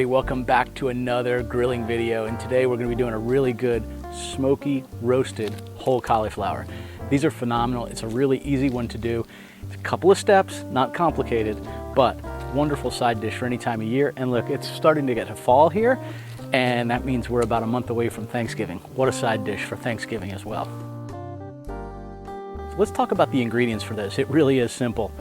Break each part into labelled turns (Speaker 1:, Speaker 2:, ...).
Speaker 1: welcome back to another grilling video, and today we're going to be doing a really good smoky roasted whole cauliflower. These are phenomenal. It's a really easy one to do. It's a couple of steps, not complicated, but wonderful side dish for any time of year. And look, it's starting to get to fall here, and that means we're about a month away from Thanksgiving. What a side dish for Thanksgiving as well. So let's talk about the ingredients for this. It really is simple.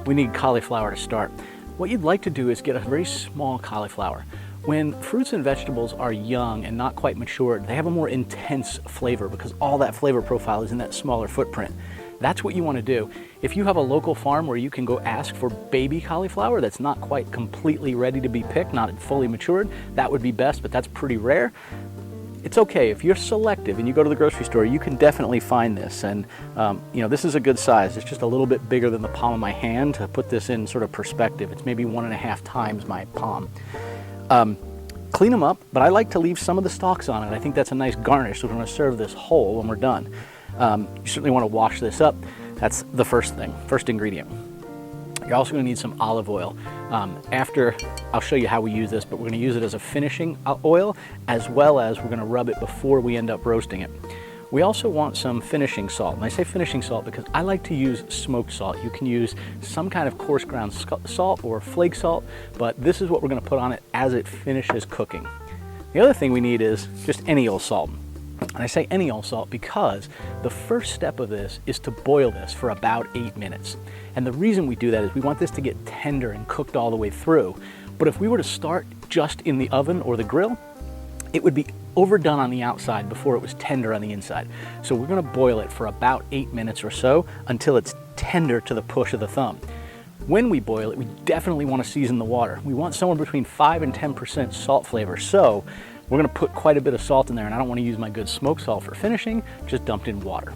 Speaker 1: We need cauliflower to start. What you'd like to do is get a very small cauliflower. When fruits and vegetables are young and not quite matured, they have a more intense flavor because all that flavor profile is in that smaller footprint. That's what you want to do. If you have a local farm where you can go ask for baby cauliflower that's not quite completely ready to be picked, not fully matured, that would be best, but that's pretty rare. It's okay, if you're selective and you go to the grocery store, you can definitely find this. And this is a good size. It's just a little bit bigger than the palm of my hand. To put this in sort of perspective, it's maybe 1.5 times my palm. Clean them up, but I like to leave some of the stalks on it. I think that's a nice garnish, so we're gonna serve this whole when we're done. You certainly wanna wash this up. That's the first thing, first ingredient. You're also gonna need some olive oil. After, I'll show you how we use this, but we're gonna use it as a finishing oil, as well as we're gonna rub it before we end up roasting it. We also want some finishing salt. And I say finishing salt because I like to use smoked salt. You can use some kind of coarse ground salt or flake salt, but this is what we're gonna put on it as it finishes cooking. The other thing we need is just any old salt. And I say any old salt because the first step of this is to boil this for about 8 minutes. And the reason we do that is we want this to get tender and cooked all the way through. But if we were to start just in the oven or the grill, it would be overdone on the outside before it was tender on the inside. So we're gonna boil it for about 8 minutes or so until it's tender to the push of the thumb. When we boil it, we definitely wanna season the water. We want somewhere between 5 and 10% salt flavor. So we're gonna put quite a bit of salt in there, and I don't wanna use my good smoked salt for finishing, just dumped in water.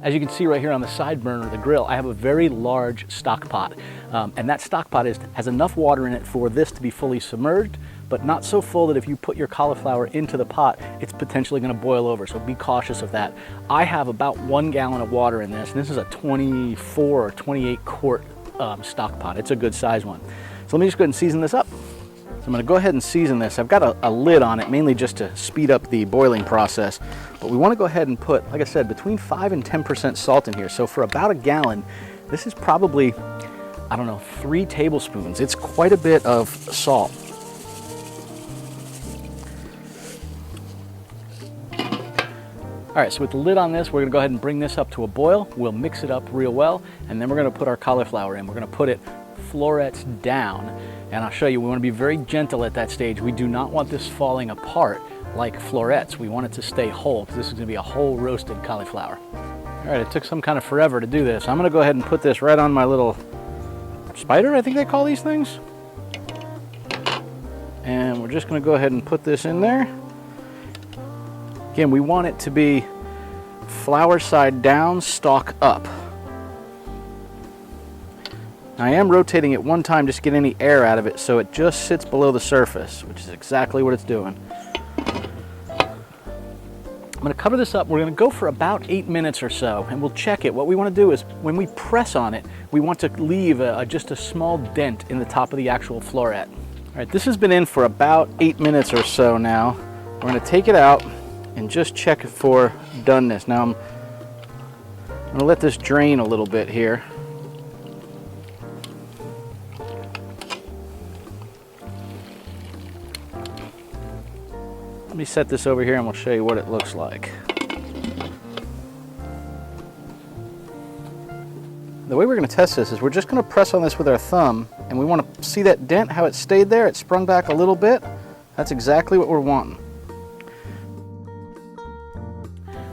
Speaker 1: As you can see right here on the side burner of the grill, I have a very large stock pot. And that stock pot has enough water in it for this to be fully submerged, but not so full that if you put your cauliflower into the pot, it's potentially gonna boil over, so be cautious of that. I have about 1 gallon of water in this, and this is a 24 or 28 quart stock pot. It's a good size one. So let me just go ahead and season this up. So I'm gonna go ahead and season this. I've got a lid on it, mainly just to speed up the boiling process. But we wanna go ahead and put, like I said, between 5 and 10% salt in here. So for about a gallon, this is probably, I don't know, 3 tablespoons. It's quite a bit of salt. All right, so with the lid on this, we're gonna go ahead and bring this up to a boil. We'll mix it up real well, and then we're gonna put our cauliflower in. We're gonna put it florets down, and I'll show you, we wanna be very gentle at that stage. We do not want this falling apart like florets. We want it to stay whole, because this is gonna be a whole roasted cauliflower. All right, it took some kind of forever to do this. I'm gonna go ahead and put this right on my little spider, I think they call these things. And we're just gonna go ahead and put this in there. Again, we want it to be flower side down, stalk up. I am rotating it one time just to get any air out of it, so it just sits below the surface, which is exactly what it's doing. I'm gonna cover this up. We're gonna go for about 8 minutes or so, and we'll check it. What we wanna do is, when we press on it, we want to leave just a small dent in the top of the actual floret. All right, this has been in for about 8 minutes or so now. We're gonna take it out and just check it for doneness. Now I'm gonna let this drain a little bit here. Let me set this over here and we'll show you what it looks like. The way we're gonna test this is we're just gonna press on this with our thumb, and we wanna see that dent, how it stayed there. It sprung back a little bit. That's exactly what we're wanting.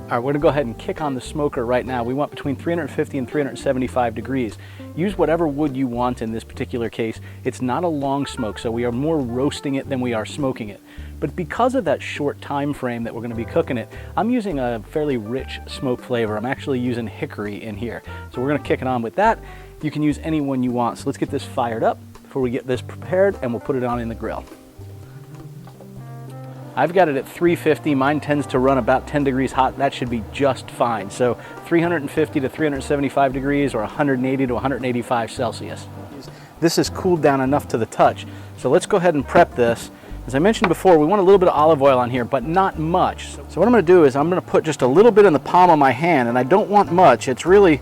Speaker 1: All right, we're gonna go ahead and kick on the smoker right now. We want between 350 and 375 degrees. Use whatever wood you want in this particular case. It's not a long smoke, so we are more roasting it than we are smoking it. But because of that short time frame that we're gonna be cooking it, I'm using a fairly rich smoke flavor. I'm actually using hickory in here. So we're gonna kick it on with that. You can use any one you want. So let's get this fired up before we get this prepared, and we'll put it on in the grill. I've got it at 350. Mine tends to run about 10 degrees hot. That should be just fine. So 350 to 375 degrees or 180 to 185 Celsius. this is cooled down enough to the touch. So let's go ahead and prep this. As I mentioned before, we want a little bit of olive oil on here, but not much. So what I'm going to do is I'm going to put just a little bit in the palm of my hand, and I don't want much. It's really,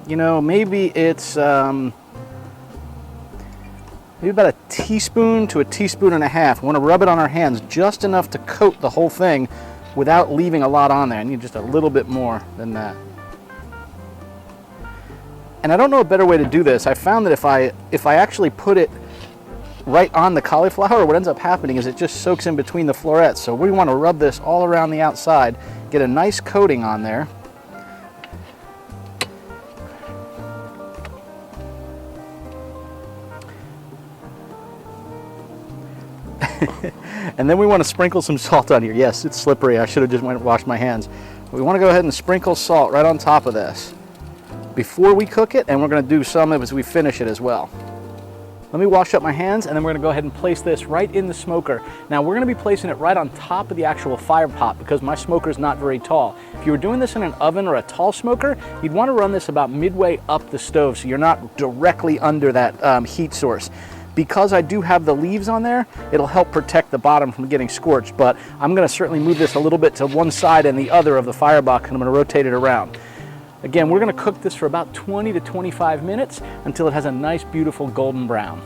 Speaker 1: you know, maybe it's maybe about a teaspoon to a teaspoon and a half. We want to rub it on our hands just enough to coat the whole thing without leaving a lot on there. I need just a little bit more than that. And I don't know a better way to do this. I found that if I actually put it right on the cauliflower, what ends up happening is it just soaks in between the florets. So we want to rub this all around the outside, get a nice coating on there. And then we want to sprinkle some salt on here. Yes, it's slippery. I should have just went and washed my hands. We want to go ahead and sprinkle salt right on top of this before we cook it, and we're going to do some as we finish it as well. Let me wash up my hands, and then we're going to go ahead and place this right in the smoker. Now we're going to be placing it right on top of the actual fire pot because my smoker is not very tall. If you were doing this in an oven or a tall smoker, you'd want to run this about midway up the stove so you're not directly under that heat source. Because I do have the leaves on there, it'll help protect the bottom from getting scorched, but I'm going to certainly move this a little bit to one side and the other of the firebox, and I'm going to rotate it around. Again, we're going to cook this for about 20 to 25 minutes until it has a nice, beautiful golden brown.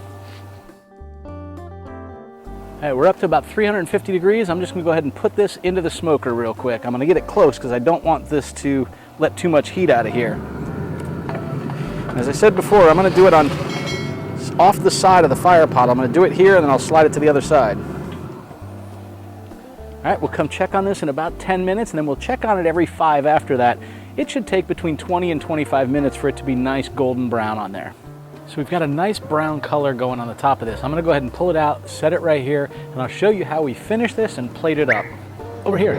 Speaker 1: All right, we're up to about 350 degrees. I'm just going to go ahead and put this into the smoker real quick. I'm going to get it close because I don't want this to let too much heat out of here. As I said before, I'm going to do it off the side of the fire pot. I'm going to do it here and then I'll slide it to the other side. All right, we'll come check on this in about 10 minutes and then we'll check on it every 5 after that. It should take between 20 and 25 minutes for it to be nice golden brown on there. So we've got a nice brown color going on the top of this. I'm going to go ahead and pull it out, set it right here, and I'll show you how we finish this and plate it up. Over here.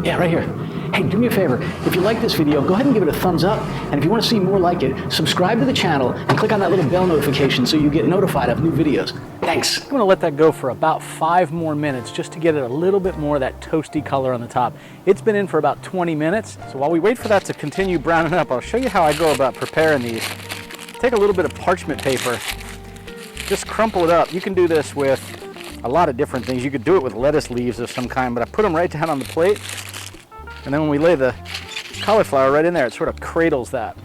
Speaker 1: Yeah, right here. Hey, do me a favor. If you like this video, go ahead and give it a thumbs up. And if you want to see more like it, subscribe to the channel and click on that little bell notification so you get notified of new videos. Thanks. I'm going to let that go for about 5 more minutes just to get it a little bit more of that toasty color on the top. It's been in for about 20 minutes. So while we wait for that to continue browning up, I'll show you how I go about preparing these. Take a little bit of parchment paper, just crumple it up. You can do this with a lot of different things. You could do it with lettuce leaves of some kind, but I put them right down on the plate. And then when we lay the cauliflower right in there, it sort of cradles that.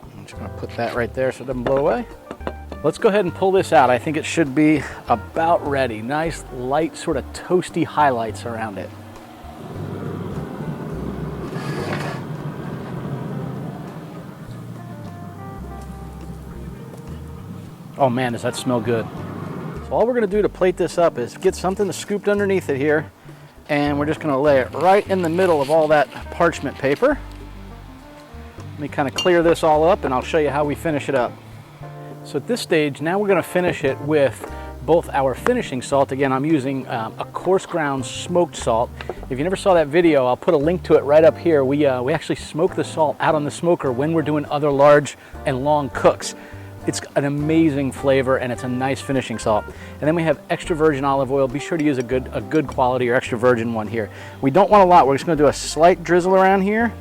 Speaker 1: I'm just going to put that right there so it doesn't blow away. Let's go ahead and pull this out. I think it should be about ready. Nice, light, sort of toasty highlights around it. Oh man, does that smell good. So all we're going to do to plate this up is get something scooped underneath it here, and we're just going to lay it right in the middle of all that parchment paper. Let me kind of clear this all up and I'll show you how we finish it up. So at this stage, now we're going to finish it with both our finishing salt. Again, I'm using a coarse ground smoked salt. If you never saw that video, I'll put a link to it right up here. We actually smoke the salt out on the smoker when we're doing other large and long cooks. It's an amazing flavor and it's a nice finishing salt. And then we have extra virgin olive oil. Be sure to use a good quality or extra virgin one here. We don't want a lot. We're just going to do a slight drizzle around here.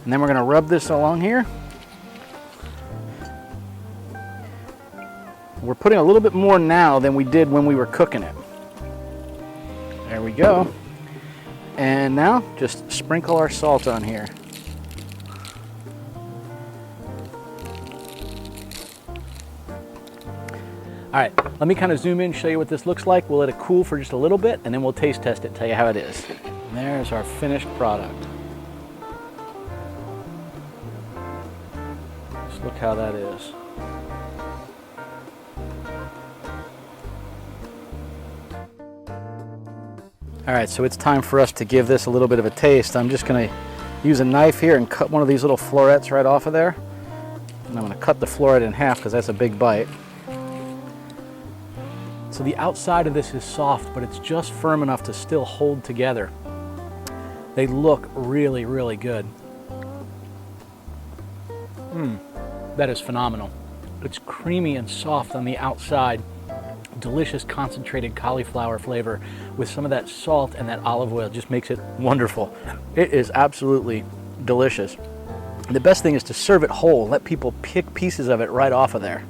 Speaker 1: And then we're going to rub this along here. We're putting a little bit more now than we did when we were cooking it. There we go. And now just sprinkle our salt on here. All right, let me kind of zoom in, show you what this looks like. We'll let it cool for just a little bit, and then we'll taste test it, tell you how it is. And there's our finished product. Just look how that is. All right, so it's time for us to give this a little bit of a taste. I'm just gonna use a knife here and cut one of these little florets right off of there. And I'm gonna cut the floret in half because that's a big bite. So the outside of this is soft, but it's just firm enough to still hold together. They look really, really good. That is phenomenal. It's creamy and soft on the outside. Delicious concentrated cauliflower flavor with some of that salt and that olive oil just makes it wonderful. It is absolutely delicious. The best thing is to serve it whole. Let people pick pieces of it right off of there.